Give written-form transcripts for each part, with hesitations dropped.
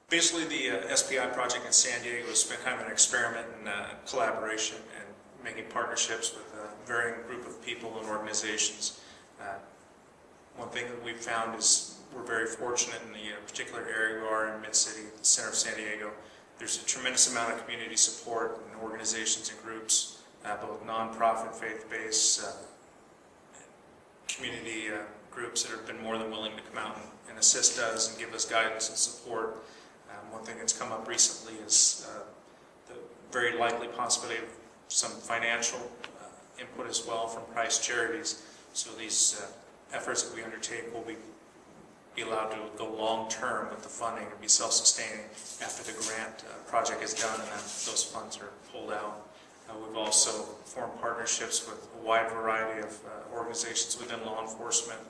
Basically, the SPI project in San Diego has been kind of an experiment in collaboration and making partnerships with a varying group of people and organizations. One thing that we've found is we're very fortunate in the particular area we are in Mid-City, the center of San Diego. There's a tremendous amount of community support and organizations and groups, both nonprofit, faith-based, community groups that have been more than willing to come out and assist us and give us guidance and support. One thing that's come up recently is the very likely possibility of some financial input as well from Price Charities. So these efforts that we undertake will be allowed to go long-term with the funding and be self-sustaining after the grant project is done and then those funds are pulled out. We've also formed partnerships with a wide variety of organizations within law enforcement,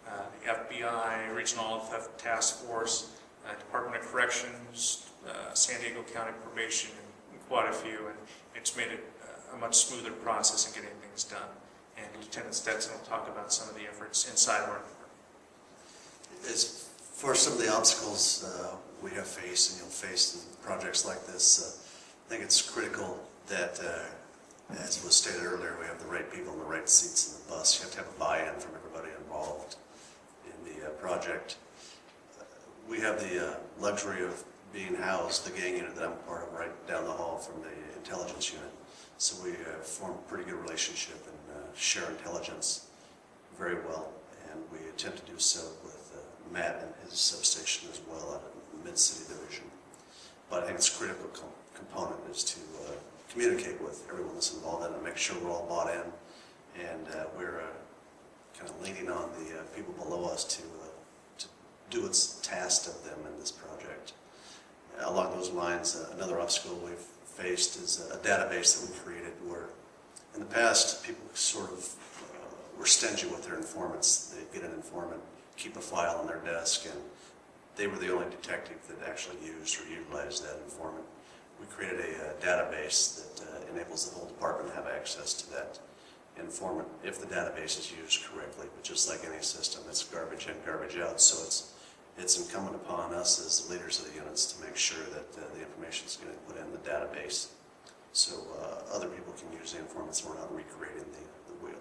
the FBI, Regional Theft Task Force, Department of Corrections, San Diego County Probation, and quite a few, and it's made it a much smoother process in getting things done. And Lieutenant Stetson will talk about some of the efforts inside of our department. As for some of the obstacles we have faced and you'll face in projects like this, I think it's critical that, as was stated earlier, we have the right people in the right seats in the bus. You have to have a buy-in from everybody involved in the project. We have the luxury of being housed, the gang unit that I'm part of, right down the hall from the intelligence unit. So we form a pretty good relationship and share intelligence very well. And we attempt to do so with Matt and his substation as well out of the Mid-City Division. But I think it's a critical component is to communicate with everyone that's involved in it and make sure we're all bought in. And we're kind of leaning on the people below us to do what's tasked of them in this project. Along those lines, another obstacle we've faced is a database that we created where in the past people sort of were stingy with their informants. They'd get an informant, keep a file on their desk, and they were the only detective that actually used or utilized that informant. We created a database that enables the whole department to have access to that informant if the database is used correctly. But just like any system, it's garbage in, garbage out. So it's incumbent upon us as the leaders of the units to make sure that the information is getting put in the database so other people can use the informants and we're not recreating the wheel.